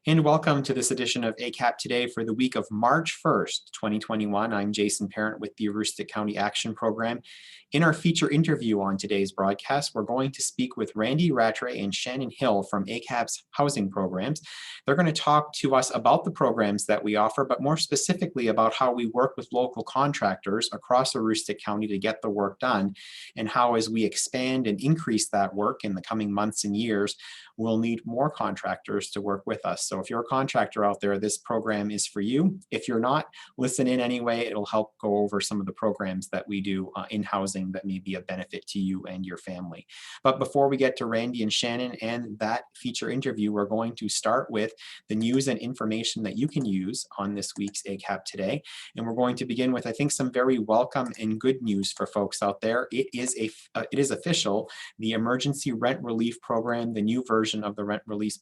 And welcome to this edition of ACAP Today for the week of March 1st, 2021. I'm Jason, parent with the Aroostook County Action Program. In our feature interview on today's broadcast, we're going to speak with Randy Rattray and Shannon Hill from ACAP's housing programs. They're going to talk to us about the programs that we offer, but more specifically about how we work with local contractors across Aroostook County to get the work done, and how as we expand and increase that work in the coming months and years, we'll need more contractors to work with us. So if you're a contractor out there, this program is for you. If you're not, listen in anyway. It'll help go over some of the programs that we do in housing that may be of benefit to you and your family. But before we get to Randy and Shannon and that feature interview, we're going to start with the news and information that you can use on this week's ACAP Today. And we're going to begin with, I think, some very welcome and good news for folks out there. It is official. The Emergency Rent Relief Program, the new version of the rent relief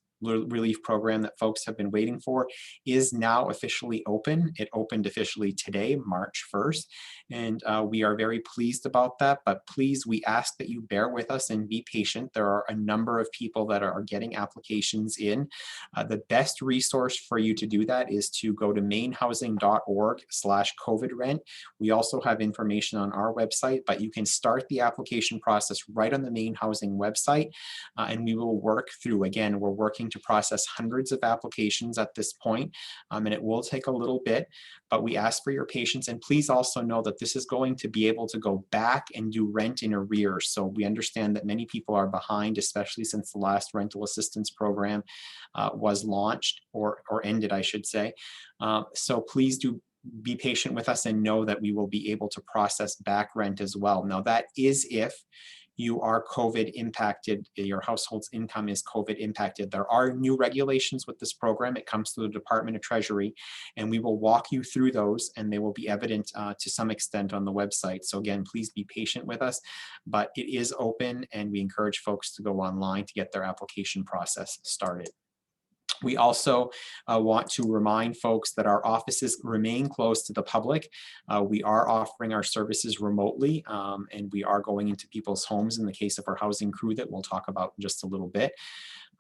program that folks have been waiting for, is now officially open. It opened officially today, March 1st, and we are very pleased about that. But please, we ask that you bear with us and be patient. There are a number of people that are getting applications in. The best resource for you to do that is to go to mainhousing.org/COVID-rent. We also have information on our website, but you can start the application process right on the Main Housing website, and we will work through. Again, we're working to process hundreds of applications at this point, and it will take a little bit, but we ask for your patience. And please also know that this is going to be able to go back and do rent in arrears. So we understand that many people are behind, especially since the last rental assistance program was launched or ended, I should say. So please do be patient with us and know that we will be able to process back rent as well. Now, that is if you are COVID impacted, your household's income is COVID impacted. There are new regulations with this program. It comes through the Department of Treasury, and we will walk you through those, and they will be evident to some extent on the website. So again, please be patient with us, but it is open, and we encourage folks to go online to get their application process started. We also want to remind folks that our offices remain closed to the public. We are offering our services remotely, and we are going into people's homes in the case of our housing crew that we'll talk about in just a little bit.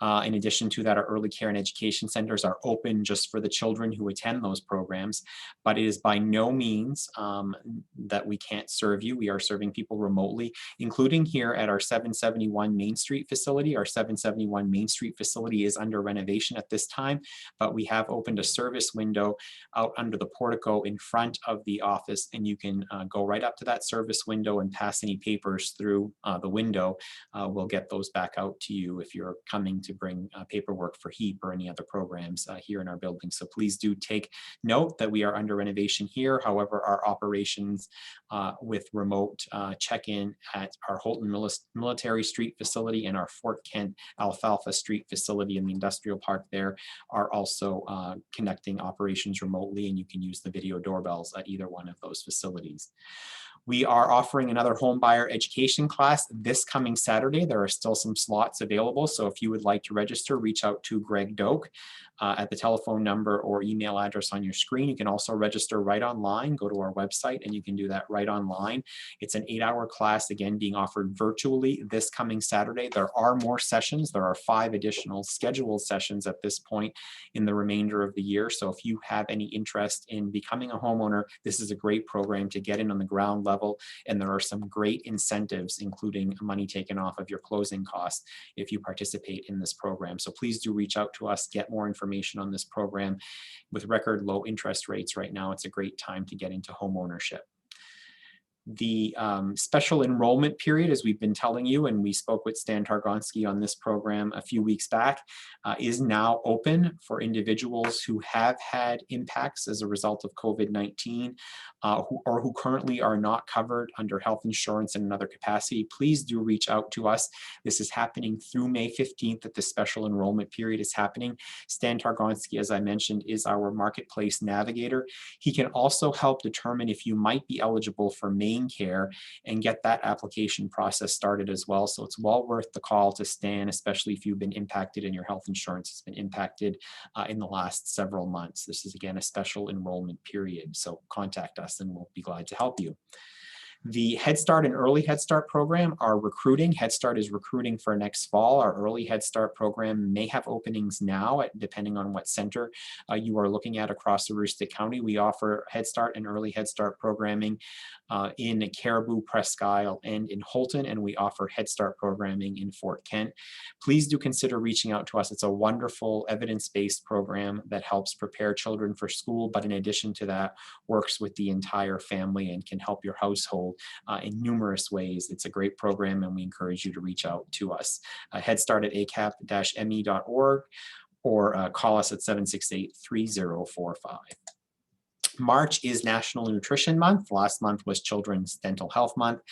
In addition to that, our early care and education centers are open just for the children who attend those programs, but it is by no means that we can't serve you. We are serving people remotely, including here at our 771 Main Street facility. Our 771 Main Street facility is under renovation at this time, but we have opened a service window out under the portico in front of the office, and you can go right up to that service window and pass any papers through the window. We'll get those back out to you if you're coming to bring paperwork for HEAP or any other programs here in our building. So please do take note that we are under renovation here. However, our operations with remote check-in at our Holton Military Street facility and our Fort Kent Alfalfa Street facility in the industrial park there are also connecting operations remotely, and you can use the video doorbells at either one of those facilities. We are offering another home buyer education class this coming Saturday. There are still some slots available, so if you would like to register, reach out to Greg Doak at the telephone number or email address on your screen. You can also register right online. Go to our website and you can do that right online. It's an 8-hour class, again, being offered virtually this coming Saturday. There are more sessions. There are 5 additional scheduled sessions at this point in the remainder of the year. So if you have any interest in becoming a homeowner, this is a great program to get in on the ground level. And there are some great incentives, including money taken off of your closing costs if you participate in this program. So please do reach out to us, get more information on this program. With record low interest rates right now, it's a great time to get into home ownership. The special enrollment period, as we've been telling you, and we spoke with Stan Targonski on this program a few weeks back, is now open for individuals who have had impacts as a result of COVID-19 or who currently are not covered under health insurance in another capacity. Please do reach out to us. This is happening through May 15th that the special enrollment period is happening. Stan Targonski, as I mentioned, is our marketplace navigator. He can also help determine if you might be eligible for main care and get that application process started as well. So it's well worth the call to Stan, especially if you've been impacted and your health insurance has been impacted in the last several months. This is, again, a special enrollment period. So contact us and we'll be glad to help you. The Head Start and Early Head Start program are recruiting. Head Start is recruiting for next fall. Our Early Head Start program may have openings now, depending on what center you are looking at across Aroostook County. We offer Head Start and Early Head Start programming in Caribou, Presque Isle, and in Holton, and we offer Head Start programming in Fort Kent. Please do consider reaching out to us. It's a wonderful evidence-based program that helps prepare children for school, but in addition to that, works with the entire family and can help your household in numerous ways. It's a great program, and we encourage you to reach out to us. Head Start at acap-me.org or call us at 768-3045. March is National Nutrition Month. Last month was Children's Dental Health Month.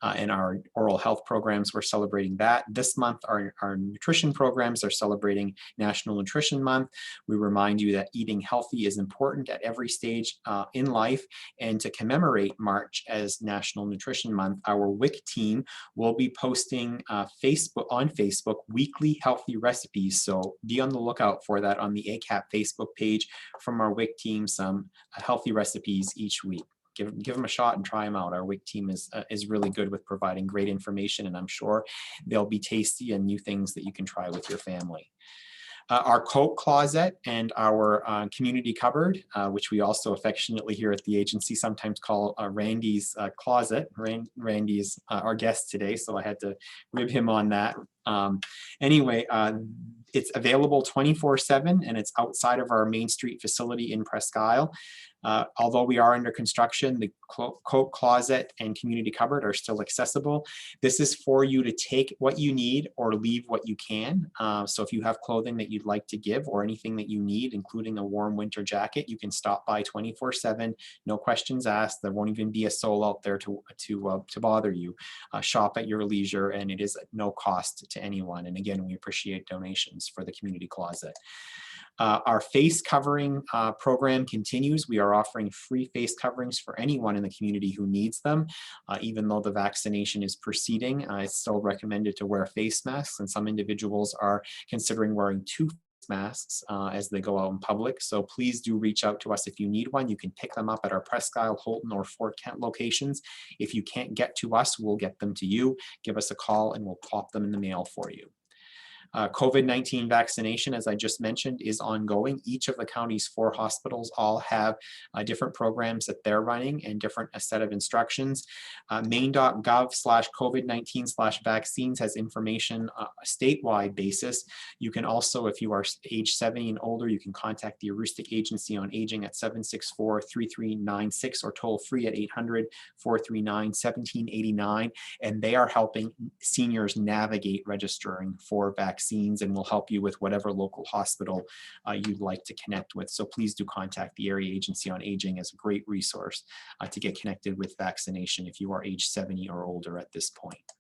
And our oral health programs, we're celebrating that. This month, our nutrition programs are celebrating National Nutrition Month. We remind you that eating healthy is important at every stage in life. And to commemorate March as National Nutrition Month, our WIC team will be posting on Facebook weekly healthy recipes. So be on the lookout for that on the ACAP Facebook page from our WIC team, some healthy recipes each week. Give them a shot and try them out. Our WIC team is really good with providing great information, and I'm sure they'll be tasty and new things that you can try with your family. Our coat closet and our community cupboard, which we also affectionately here at the agency sometimes call Randy's closet. Randy's our guest today, so I had to rib him on that. Anyway, it's available 24/7, and it's outside of our Main Street facility in Presque Isle. Although we are under construction, the coat closet and community cupboard are still accessible. This is for you to take what you need or leave what you can. So if you have clothing that you'd like to give or anything that you need, including a warm winter jacket, you can stop by 24/7, no questions asked. There won't even be a soul out there to bother you. Shop at your leisure, and it is at no cost to anyone. And again, we appreciate donations for the community closet. Our face covering program continues. We are offering free face coverings for anyone in the community who needs them. Even though the vaccination is proceeding, it's still recommended to wear face masks, and some individuals are considering wearing 2 masks as they go out in public. So please do reach out to us if you need one. You can pick them up at our Presque Isle, Holton, or Fort Kent locations. If you can't get to us, we'll get them to you. Give us a call and we'll pop them in the mail for you. COVID-19 vaccination, as I just mentioned, is ongoing. Each of the county's 4 hospitals all have different programs that they're running and different set of instructions. Maine.gov/COVID-19/vaccines has information a statewide basis. You can also, if you are age 70 and older, you can contact the Aroostook Agency on Aging at 764-3396 or toll free at 800-439-1789. And they are helping seniors navigate registering for vaccines and will help you with whatever local hospital you'd like to connect with. So please do contact the Area Agency on Aging as a great resource to get connected with vaccination if you are age 70 or older at this point.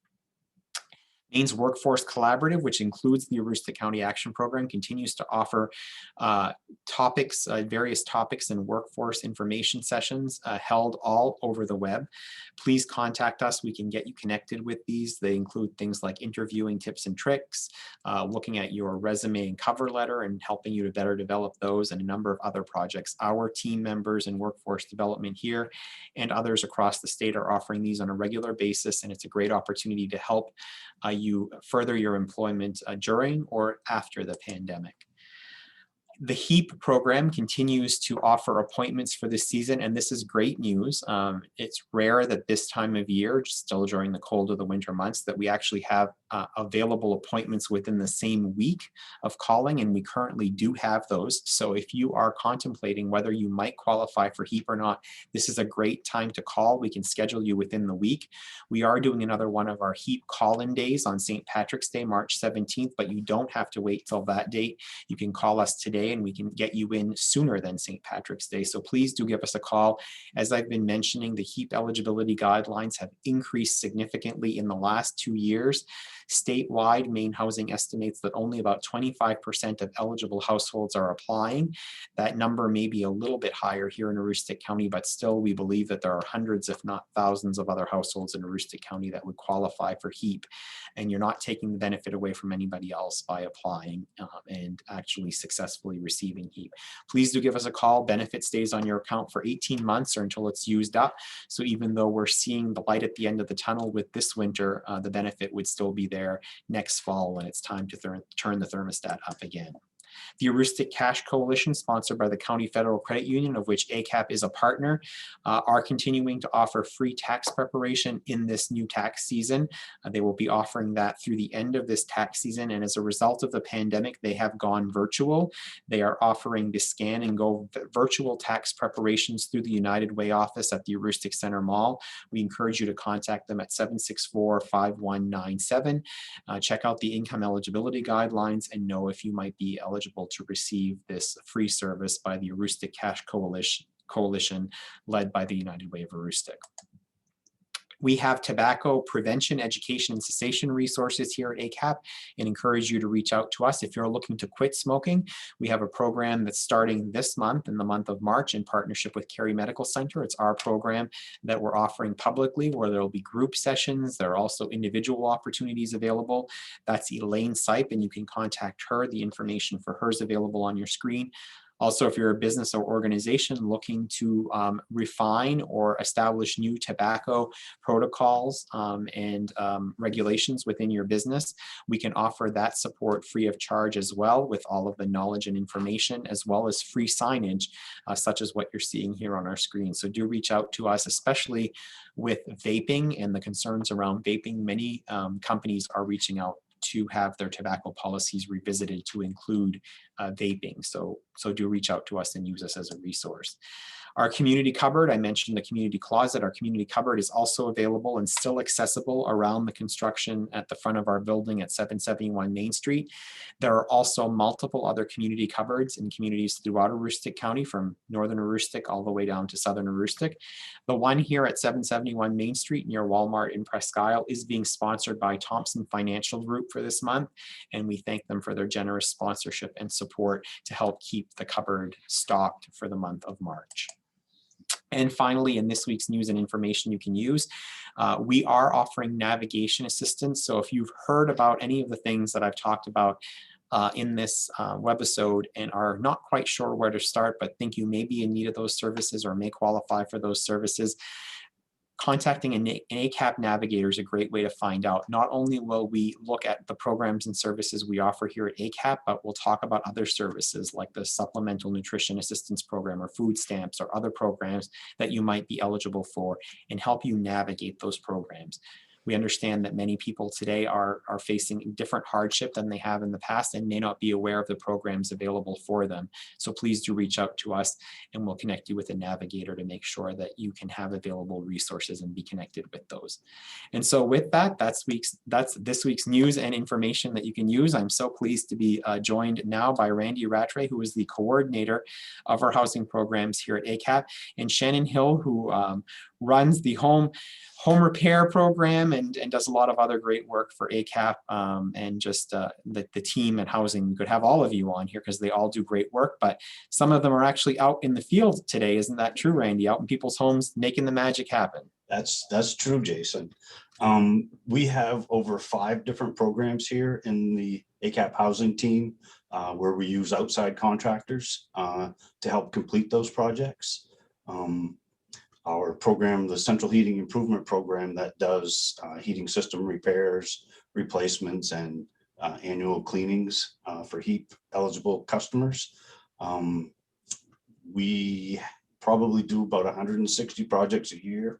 Maine's Workforce Collaborative, which includes the Aroostook County Action Program, continues to offer various topics and workforce information sessions held all over the web. Please contact us. We can get you connected with these. They include things like interviewing tips and tricks, looking at your resume and cover letter and helping you to better develop those, and a number of other projects. Our team members in workforce development here and others across the state are offering these on a regular basis, and it's a great opportunity to help you further your employment during or after the pandemic. The HEAP program continues to offer appointments for this season, and this is great news. It's rare that this time of year, still during the cold of the winter months, that we actually have available appointments within the same week of calling, and we currently do have those. So if you are contemplating whether you might qualify for HEAP or not, this is a great time to call. We can schedule you within the week. We are doing another one of our HEAP call-in days on St. Patrick's Day, March 17th, but you don't have to wait till that date. You can call us today and we can get you in sooner than St. Patrick's Day. So please do give us a call. As I've been mentioning, the HEAP eligibility guidelines have increased significantly in the last 2 years. Statewide, Maine Housing estimates that only about 25% of eligible households are applying. That number may be a little bit higher here in Aroostook County, but still we believe that there are hundreds, if not thousands, of other households in Aroostook County that would qualify for HEAP, and you're not taking the benefit away from anybody else by applying and actually successfully receiving HEAP. Please do give us a call. Benefit stays on your account for 18 months or until it's used up. So even though we're seeing the light at the end of the tunnel with this winter, the benefit would still be there next fall when it's time to turn the thermostat up again. The Aroostook Cash Coalition, sponsored by the County Federal Credit Union, of which ACAP is a partner, are continuing to offer free tax preparation in this new tax season. They will be offering that through the end of this tax season, and as a result of the pandemic, they have gone virtual. They are offering the Scan and Go virtual tax preparations through the United Way office at the Aroostook Center Mall. We encourage you to contact them at 764-5197. Check out the income eligibility guidelines and know if you might be eligible to receive this free service by the Aroostook Cash Coalition led by the United Way of Aroostook. We have tobacco prevention, education, and cessation resources here at ACAP and encourage you to reach out to us if you're looking to quit smoking. We have a program that's starting this month, in the month of March, in partnership with Cary Medical Center. It's our program that we're offering publicly, where there will be group sessions. There are also individual opportunities available. That's Elaine Sipe, and you can contact her. The information for her is available on your screen. Also, if you're a business or organization looking to refine or establish new tobacco protocols and regulations within your business, we can offer that support free of charge as well, with all of the knowledge and information, as well as free signage, such as what you're seeing here on our screen. So do reach out to us, especially with vaping and the concerns around vaping. Many companies are reaching out to have their tobacco policies revisited to include vaping. So do reach out to us and use us as a resource. Our community cupboard, I mentioned the community closet. Our community cupboard is also available and still accessible around the construction at the front of our building at 771 Main Street. There are also multiple other community cupboards in communities throughout Aroostook County, from northern Aroostook all the way down to southern Aroostook. The one here at 771 Main Street near Walmart in Presque Isle is being sponsored by Thompson Financial Group for this month, and we thank them for their generous sponsorship and support to help keep the cupboard stocked for the month of March. And finally, in this week's news and information you can use, we are offering navigation assistance. So if you've heard about any of the things that I've talked about in this webisode and are not quite sure where to start, but think you may be in need of those services or may qualify for those services, contacting an ACAP Navigator is a great way to find out. Not only will we look at the programs and services we offer here at ACAP, but we'll talk about other services like the Supplemental Nutrition Assistance Program or food stamps or other programs that you might be eligible for and help you navigate those programs. We understand that many people today are facing different hardship than they have in the past and may not be aware of the programs available for them. So please do reach out to us and we'll connect you with a navigator to make sure that you can have available resources and be connected with those. And so with that, that's this week's news and information that you can use. I'm so pleased to be joined now by Randy Rattray, who is the coordinator of our housing programs here at ACAP, and Shannon Hill, who runs the home repair program and does a lot of other great work for ACAP and just the team at housing. We could have all of you on here because they all do great work, but some of them are actually out in the field today. Isn't that true, Randy? Out in people's homes making the magic happen. That's true, Jason. We have over 5 different programs here in the ACAP housing team where we use outside contractors to help complete those projects. Our program, the Central Heating Improvement Program, that does heating system repairs, replacements, and annual cleanings for HEAP eligible customers. We probably do about 160 projects a year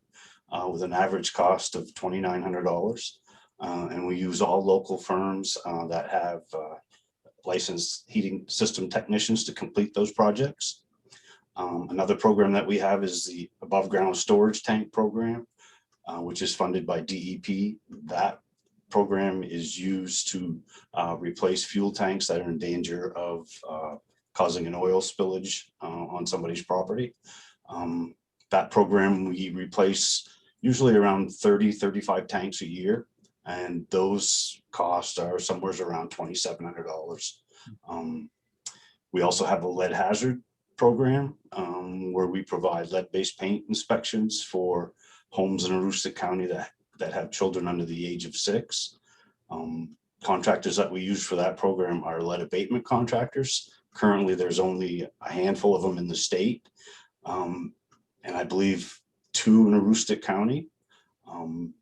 with an average cost of $2,900. And we use all local firms that have licensed heating system technicians to complete those projects. Another program that we have is the above ground storage tank program, which is funded by DEP. That program is used to replace fuel tanks that are in danger of causing an oil spillage on somebody's property. That program, we replace usually around 30-35 tanks a year. and those costs are somewhere around $2,700. We also have a lead hazard program where we provide lead-based paint inspections for homes in Aroostook County that have children under the age of 6. Contractors that we use for that program are lead abatement contractors. Currently, there's only a handful of them in the state, and I believe 2 in Aroostook County.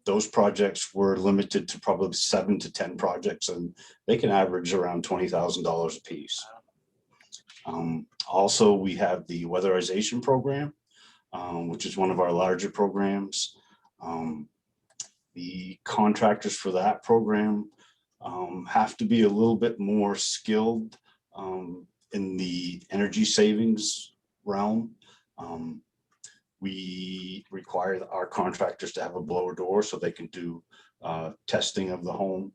Those projects were limited to probably 7 to 10 projects, and they can average around $20,000 a piece. Also, we have the Weatherization program, which is one of our larger programs. The contractors for that program have to be a little bit more skilled in the energy savings realm. We require our contractors to have a blower door so they can do testing of the home.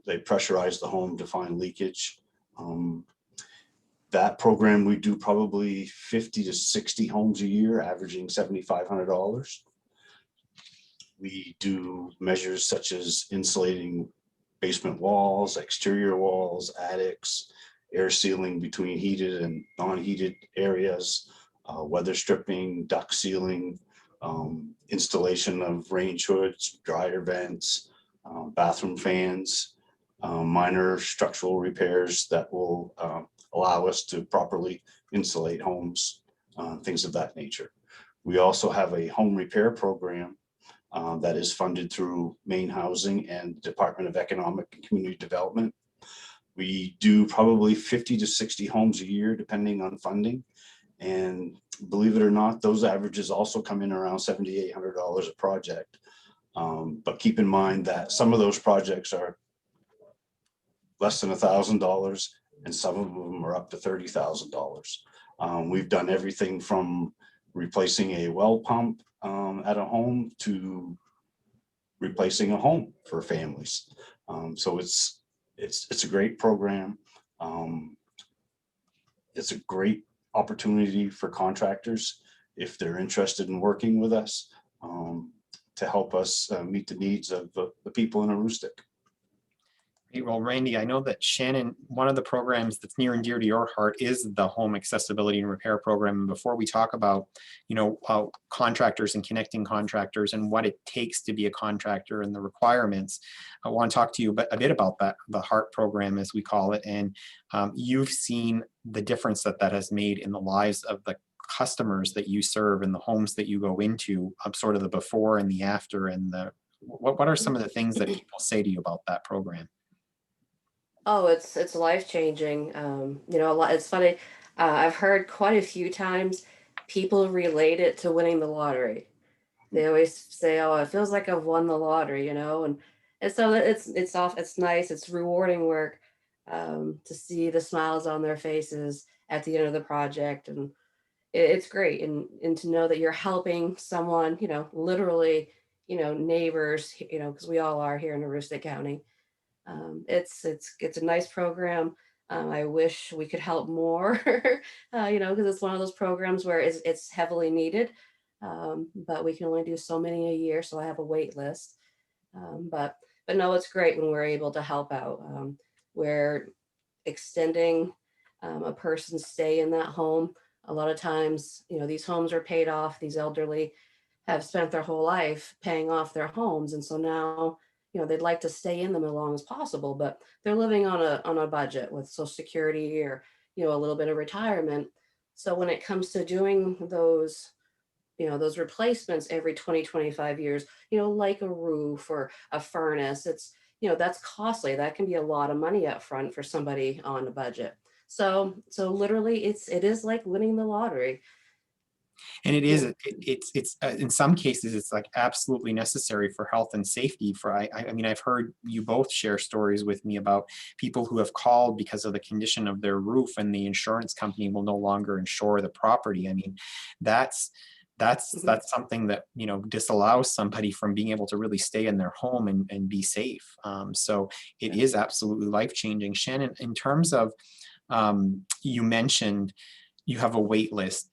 They pressurize the home to find leakage. That program, we do probably 50 to 60 homes a year, averaging $7,500. We do measures such as insulating basement walls, exterior walls, attics, air sealing between heated and non-heated areas, weather stripping, duct sealing, installation of range hoods, dryer vents, bathroom fans, minor structural repairs that will allow us to properly insulate homes, things of that nature. We also have a home repair program that is funded through Maine Housing and Department of Economic and Community Development. We do probably 50 to 60 homes a year, depending on funding. And believe it or not, those averages also come in around $7,800 a project. But keep in mind that some of those projects are less than $1,000, and some of them are up to $30,000. We've done everything from replacing a well pump at a home to replacing a home for families. So it's a great program. It's a great opportunity for contractors if they're interested in working with us to help us meet the needs of the people in Aroostook. Well, Randy, I know that Shannon, one of the programs that's near and dear to your heart is the home accessibility and repair program. And before we talk about, contractors and connecting contractors and what it takes to be a contractor and the requirements, I want to talk to you a bit about that, the HEART program, as we call it. And you've seen the difference that has made in the lives of the customers that you serve and the homes that you go into, sort of the before and the after, and what are some of the things that people say to you about that program? Oh, it's life-changing. A lot. It's funny. I've heard quite a few times people relate it to winning the lottery. They always say, "Oh, it feels like I've won the lottery," and so it's nice. It's rewarding work to see the smiles on their faces at the end of the project, and it's great. And to know that you're helping someone, literally, neighbors, because we all are here in Aroostook County. It's a nice program. I wish we could help more, because it's one of those programs where it's heavily needed, but we can only do so many a year, so I have a wait list. But no, it's great when we're able to help out. We're extending a person's stay in that home. A lot of times, these homes are paid off. These elderly have spent their whole life paying off their homes, and so now they'd like to stay in them as long as possible, but they're living on a budget with Social Security or a little bit of retirement. So when it comes to doing those those replacements every 20-25 years, like a roof or a furnace, it's that's costly. That can be a lot of money up front for somebody on a budget. So literally it is like winning the lottery. And it is, it's in some cases, it's like absolutely necessary for health and safety. I mean, I've heard you both share stories with me about people who have called because of the condition of their roof and the insurance company will no longer insure the property. I mean, that's something that, disallows somebody from being able to really stay in their home and be safe. So it is absolutely life-changing. Shannon, in terms of, you mentioned you have a wait list.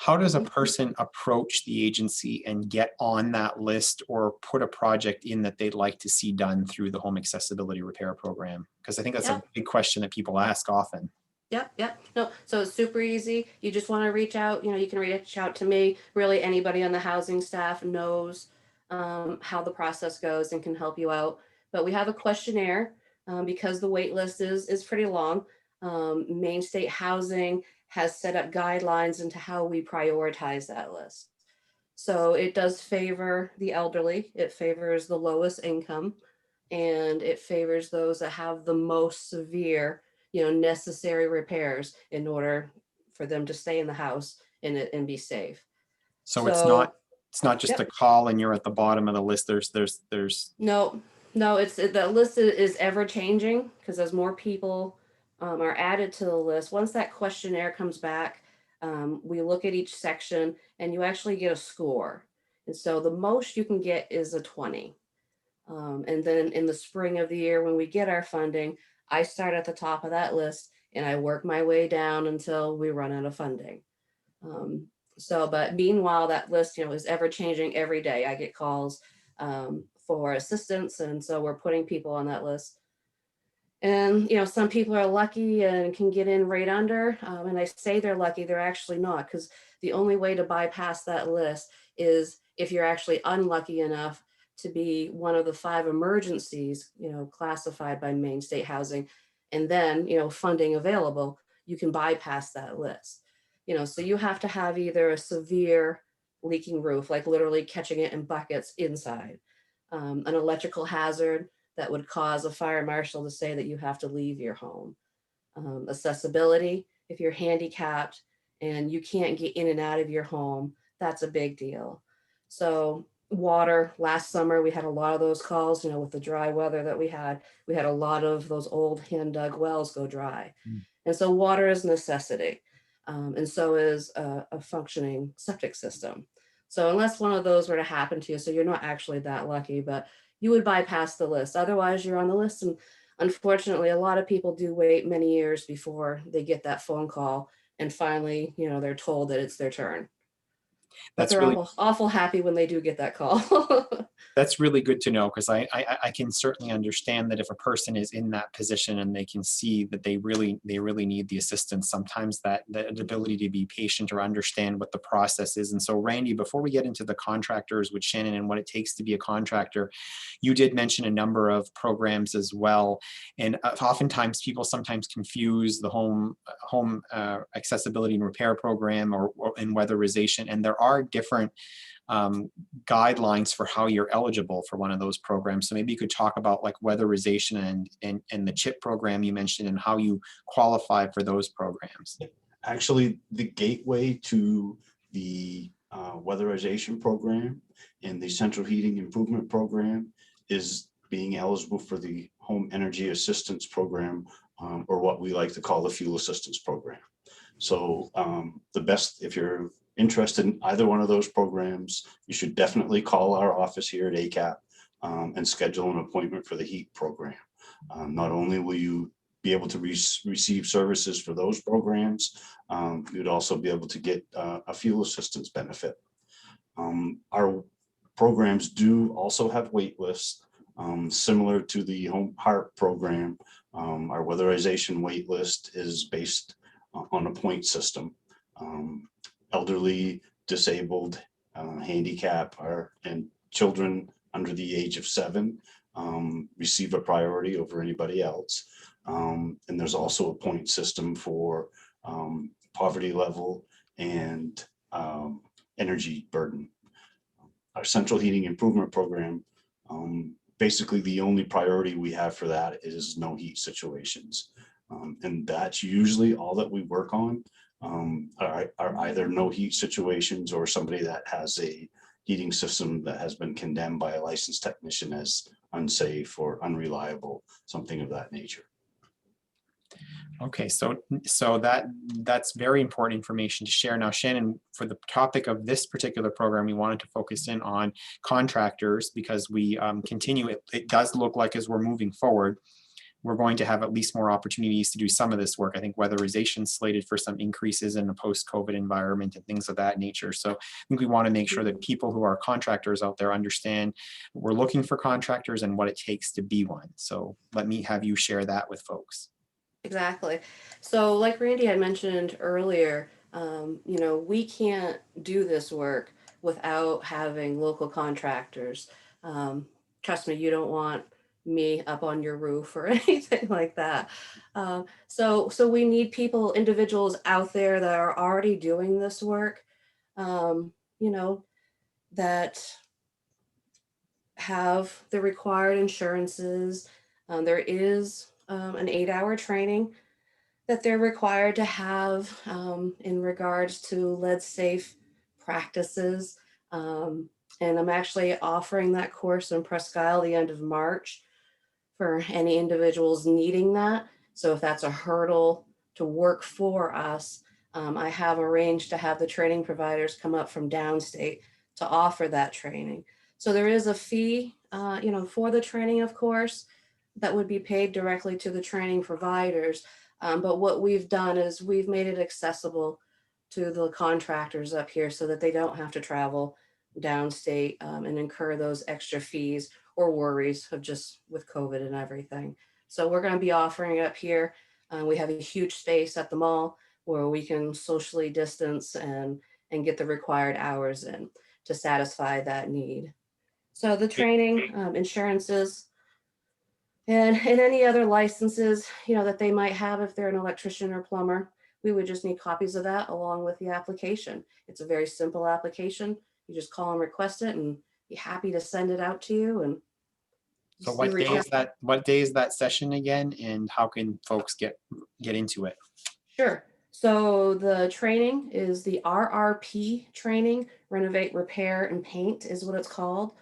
How does a person approach the agency and get on that list or put a project in that they'd like to see done through the home accessibility repair program? Because I think that's a Yep. big question that people ask often. Yep. No, so it's super easy. You just want to reach out. You can reach out to me. Really, anybody on the housing staff knows how the process goes and can help you out. But we have a questionnaire because the wait list is pretty long. Maine State Housing has set up guidelines into how we prioritize that list. So it does favor the elderly. It favors the lowest income, and it favors those that have the most severe, necessary repairs in order for them to stay in the house and be safe. So So, it's not just a yep, call and you're at the bottom of the list. no, no, the list is ever changing because as more people are added to the list, once that questionnaire comes back, we look at each section and you actually get a score. And so the most you can get is a 20. And then in the spring of the year, when we get our funding, I start at the top of that list and I work my way down until we run out of funding. But meanwhile, that list, is ever changing every day. I get calls for assistance. And so we're putting people on that list. And, some people are lucky and can get in right under. And I say they're lucky, they're actually not, because the only way to bypass that list is if you're actually unlucky enough to be one of the 5 emergencies, classified by Maine State Housing, and then, funding available, you can bypass that list. So you have to have either a severe leaking roof, like literally catching it in buckets inside, an electrical hazard that would cause a fire marshal to say that you have to leave your home. Accessibility, if you're handicapped and you can't get in and out of your home, that's a big deal. So water, last summer, we had a lot of those calls, with the dry weather that we had a lot of those old hand dug wells go dry. And so water is a necessity. And so is a functioning septic system. So unless one of those were to happen to you, so you're not actually that lucky, but you would bypass the list. Otherwise, you're on the list. And unfortunately, a lot of people do wait many years before they get that phone call. And finally, they're told that it's their turn. But That's they're really awful happy when they do get that call. that's really good to know, because I can certainly understand that if a person is in that position and they can see that they really need the assistance, sometimes that ability to be patient or understand what the process is. And so, Randy, before we get into the contractors with Shannon and what it takes to be a contractor, you did mention a number of programs as well. And oftentimes people sometimes confuse the home accessibility and repair program or in weatherization, and there are different guidelines for how you're eligible for one of those programs. So maybe you could talk about like weatherization and the CHIP program you mentioned and how you qualify for those programs. Actually, the gateway to the weatherization program and the central heating improvement program is being eligible for the home energy assistance program, or what we like to call the fuel assistance program. So the best, if you're interested in either one of those programs, you should definitely call our office here at ACAP and schedule an appointment for the HEAT program. Not only will you be able to receive services for those programs, you'd also be able to get a fuel assistance benefit. Our programs do also have wait lists, similar to the Home HARP program. Our weatherization wait list is based on a point system. Elderly, disabled, handicap, and children under the age of 7 receive a priority over anybody else. And there's also a point system for poverty level and energy burden. Our central heating improvement program, basically the only priority we have for that is no heat situations. And that's usually all that we work on. Are either no heat situations or somebody that has a heating system that has been condemned by a licensed technician as unsafe or unreliable, something of that nature. Okay, so that's very important information to share. Now, Shannon, for the topic of this particular program, we wanted to focus in on contractors because we continue. It does look like as we're moving forward we're going to have at least more opportunities to do some of this work. I think weatherization slated for some increases in a post-COVID environment and things of that nature. So I think we want to make sure that people who are contractors out there understand we're looking for contractors and what it takes to be one. So let me have you share that with folks. Exactly. So like Randy had mentioned earlier, we can't do this work without having local contractors. Um, Trust me, you don't want me up on your roof or anything like that. So we need individuals out there that are already doing this work, um, you know, that have the required insurances. There is an 8-hour training that they're required to have in regards to lead safe practices. Um, and I'm actually offering that course in Presque Isle the end of March for any individuals needing that. So if that's a hurdle to work for us, I have arranged to have the training providers come up from downstate to offer that training. So there is a fee, for the training, of course, that would be paid directly to the training providers. But what we've done is we've made it accessible to the contractors up here so that they don't have to travel downstate and incur those extra fees or worries of just with COVID and everything. So we're going to be offering it up here. We have a huge space at the mall where we can socially distance and get the required hours in to satisfy that need. So the training, insurances, and any other licenses, that they might have if they're an electrician or plumber, we would just need copies of that along with the application. It's a very simple application. You just call and request it and be happy to send it out to you. And So you reach out. what day is that session again, and how can folks get into it? Sure. So the training is the RRP training, renovate, repair, and paint is what it's called.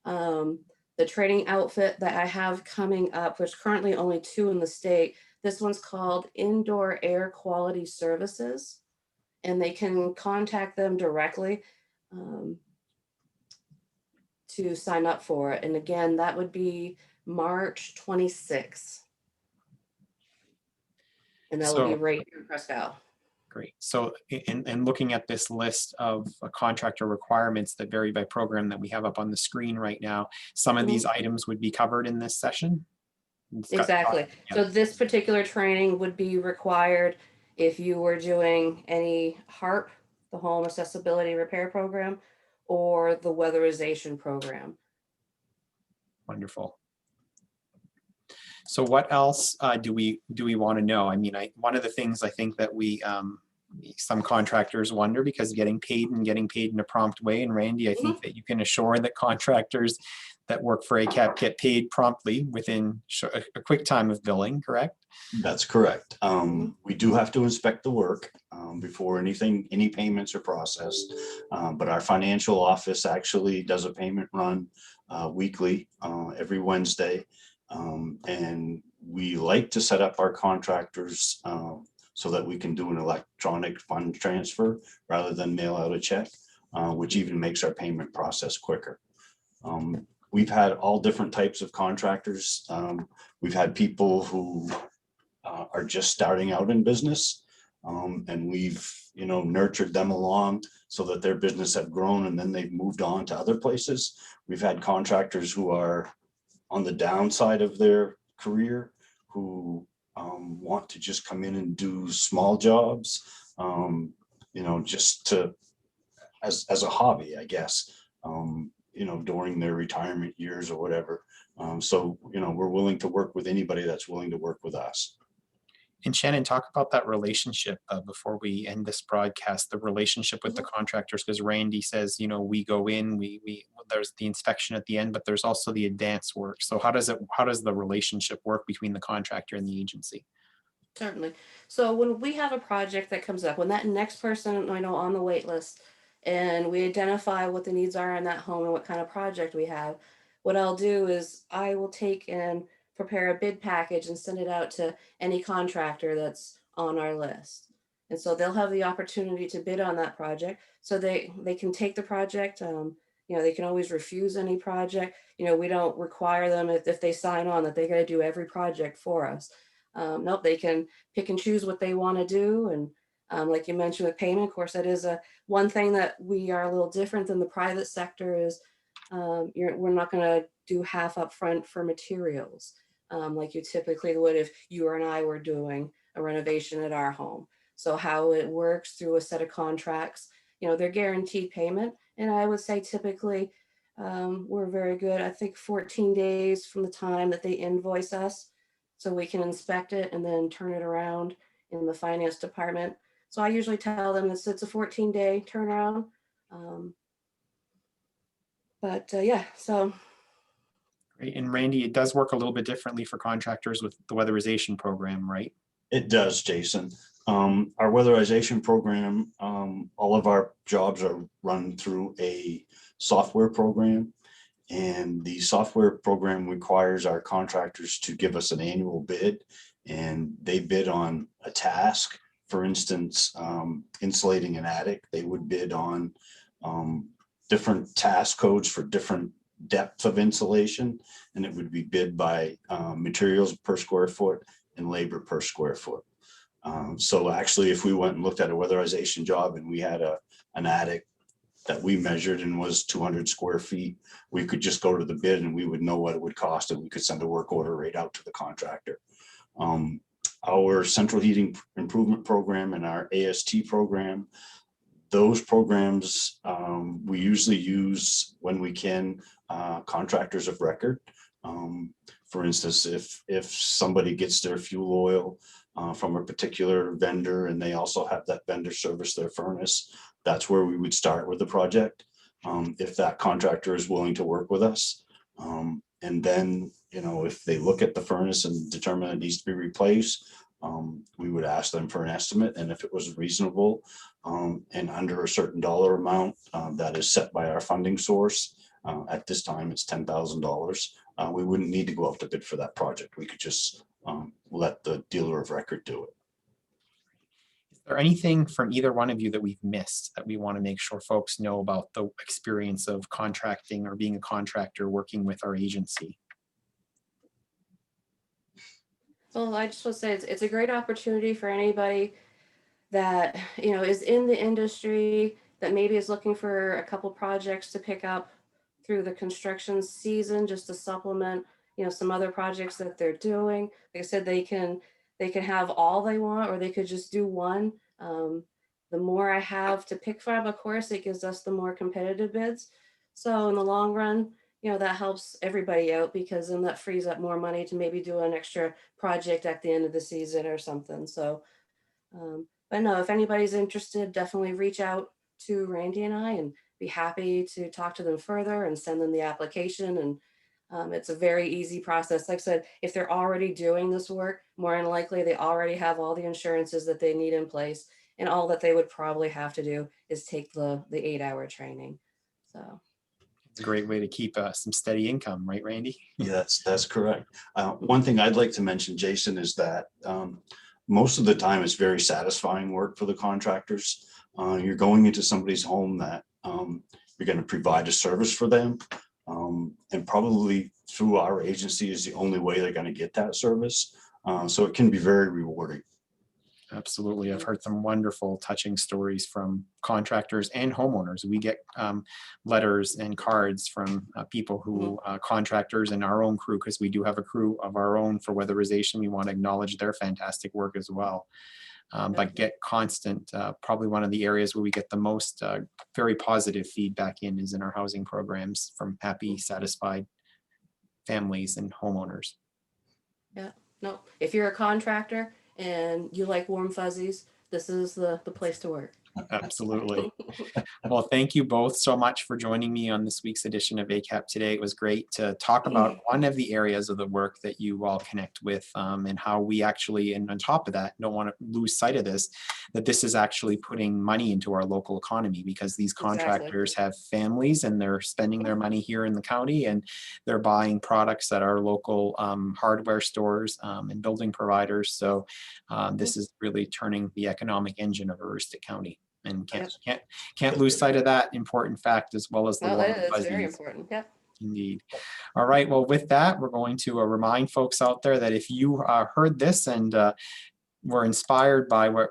Um, the training outfit that I have coming up, there's currently only 2 in the state. This one's called Indoor Air Quality Services, and they can contact them directly to sign up for it. And again, that would be March 26th. And that will be So right here in Presque Isle. great. So in looking at this list of contractor requirements that vary by program that we have up on the screen right now, some of these items would be covered in this session? Exactly. Yeah. So this particular training would be required if you were doing any HARP, the Home Accessibility Repair Program, or the Weatherization Program. Wonderful. So what else do we want to know? I mean, one of the things I think that some contractors wonder, because getting paid in a prompt way, and Randy, I think that you can assure that contractors that work for ACAP get paid promptly within a quick time of billing, correct? That's correct. We do have to inspect the work before any payments are processed. But our financial office actually does a payment run weekly, every Wednesday. And we like to set up our contractors so that we can do an electronic fund transfer rather than mail out a check, which even makes our payment process quicker. We've had all different types of contractors. We've had people who are just starting out in business, and we've nurtured them along so that their business have grown, and then they've moved on to other places. We've had contractors who are on the downside of their career who want to just come in and do small jobs, just as a hobby, I guess, during their retirement years or whatever. So we're willing to work with anybody that's willing to work with us. And Shannon, talk about that relationship before we end this broadcast, the relationship with the contractors, because Randy says, we go in, there's the inspection at the end, but there's also the advance work. So how does the relationship work between the contractor and the agency? Certainly. So when we have a project that comes up, when that next person on the wait list, and we identify what the needs are in that home and what kind of project we have, what I'll do is I will take and prepare a bid package and send it out to any contractor that's on our list. And so they'll have the opportunity to bid on that project. So they can take the project, They can always refuse any project. We don't require them if they sign on that they got to do every project for us. Nope, they can pick and choose what they want to do. And like you mentioned with payment, of course, that is one thing that we are a little different than the private sector is we're not going to do half upfront for materials like you typically would if you and I were doing a renovation at our home. So how it works through a set of contracts, they're guaranteed payment. And I would say typically we're very good. I think 14 days from the time that they invoice us, so we can inspect it and then turn it around in the finance department. So I usually tell them it's a 14-day turnaround. Um, yeah, so. Great. And Randy, it does work a little bit differently for contractors with the weatherization program, right? It does, Jason. Our weatherization program, all of our jobs are run through a software program, and the software program requires our contractors to give us an annual bid, and they bid on a task. For instance, insulating an attic, they would bid on different task codes for different depth of insulation, and it would be bid by materials per square foot and labor per square foot. So actually, if we went and looked at a weatherization job and we had an attic that we measured and was 200 square feet, we could just go to the bid and we would know what it would cost, and we could send a work order right out to the contractor. Our central heating improvement program and our AST program, those programs we usually use when we can contractors of record. For instance, if somebody gets their fuel oil from a particular vendor and they also have that vendor service their furnace, that's where we would start with the project. If that contractor is willing to work with us. And then, if they look at the furnace and determine it needs to be replaced, we would ask them for an estimate. And if it was reasonable and under a certain dollar amount that is set by our funding source, at this time it's $10,000, we wouldn't need to go out to bid for that project. We could just let the dealer of record do it. Is there anything from either one of you that we've missed that we want to make sure folks know about the experience of contracting or being a contractor working with our agency? Well, I just want to say it's a great opportunity for anybody that is in the industry that maybe is looking for a couple projects to pick up through the construction season just to supplement some other projects that they're doing. Like I said, they can have all they want, or they could just do one. The more I have to pick from, of course, it gives us the more competitive bids. So in the long run, that helps everybody out, because then that frees up more money to maybe do an extra project at the end of the season or something. So but no, if anybody's interested, definitely reach out to Randy and I, and be happy to talk to them further and send them the application. And it's a very easy process. Like I said, if they're already doing this work, more than likely they already have all the insurances that they need in place, and all that they would probably have to do is take the 8-hour training. So It's a great way to keep some steady income, right, Randy? Yeah, that's correct. One thing I'd like to mention, Jason, is that most of the time it's very satisfying work for the contractors. You're going into somebody's home that you're going to provide a service for them, and probably through our agency is the only way they're going to get that service. So it can be very rewarding. Absolutely. I've heard some wonderful, touching stories from contractors and homeowners. We get letters and cards from people who, contractors and our own crew, because we do have a crew of our own for weatherization. We want to acknowledge their fantastic work as well. But get constant, probably one of the areas where we get the most very positive feedback is in our housing programs from happy, satisfied families and homeowners. yeah, no, if you're a contractor and you like warm fuzzies, this is the place to work. Absolutely. Well, thank you both so much for joining me on this week's edition of ACAP Today. It was great to talk about one of the areas of the work that you all connect with, and how we actually, and on top of that, don't want to lose sight of this, that this is actually putting money into our local economy, because these contractors have families and they're spending their money here in the county, and they're buying products at our local hardware stores and building providers. So this is really turning the economic engine of Aroostook County. And Yep. can't lose sight of that important fact, as well as the No, warm that is very fuzzies. important. Yeah. Indeed. All right. Well, with that, we're going to remind folks out there that if you heard this and were inspired by what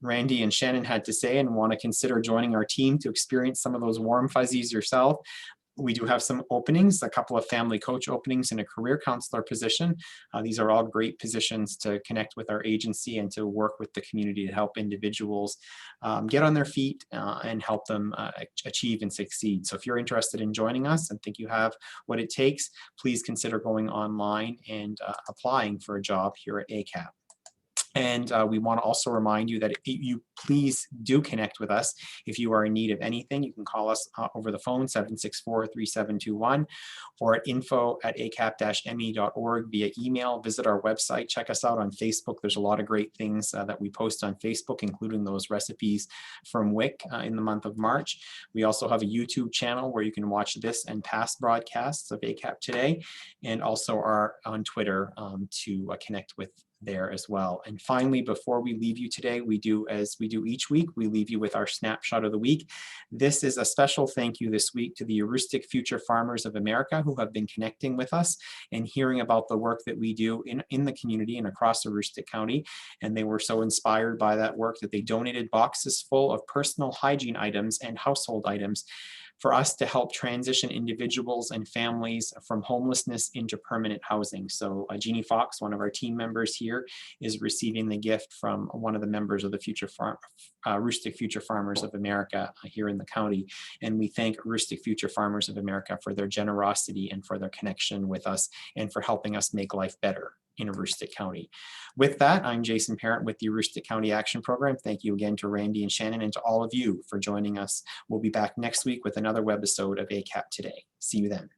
Randy and Shannon had to say and want to consider joining our team to experience some of those warm fuzzies yourself, we do have some openings, a couple of family coach openings and a career counselor position. These are all great positions to connect with our agency and to work with the community to help individuals get on their feet and help them achieve and succeed. So if you're interested in joining us and think you have what it takes, please consider going online and applying for a job here at ACAP. And we want to also remind you that you please do connect with us. If you are in need of anything, you can call us over the phone, 764-3721, or at info@acap-me.org via email. Visit our website. Check us out on Facebook. There's a lot of great things that we post on Facebook, including those recipes from WIC in the month of March. We also have a YouTube channel where you can watch this and past broadcasts of ACAP Today, and also are on Twitter to connect with there as well. And finally, before we leave you today, we do as we do each week, we leave you with our snapshot of the week. This is a special thank you this week to the Heuristic Future Farmers of America, who have been connecting with us and hearing about the work that we do in the community and across Heuristic County. And they were so inspired by that work that they donated boxes full of personal hygiene items and household items for us to help transition individuals and families from homelessness into permanent housing. So Jeannie Fox, one of our team members here, is receiving the gift from one of the members of the Heuristic Future Farmers of America here in the county. And we thank Heuristic Future Farmers of America for their generosity and for their connection with us and for helping us make life better in Heuristic County. With that, I'm Jason Parent with the Heuristic County Action Program. Thank you again to Randy and Shannon and to all of you for joining us. We'll be back next week with another webisode of ACAP Today. See you then.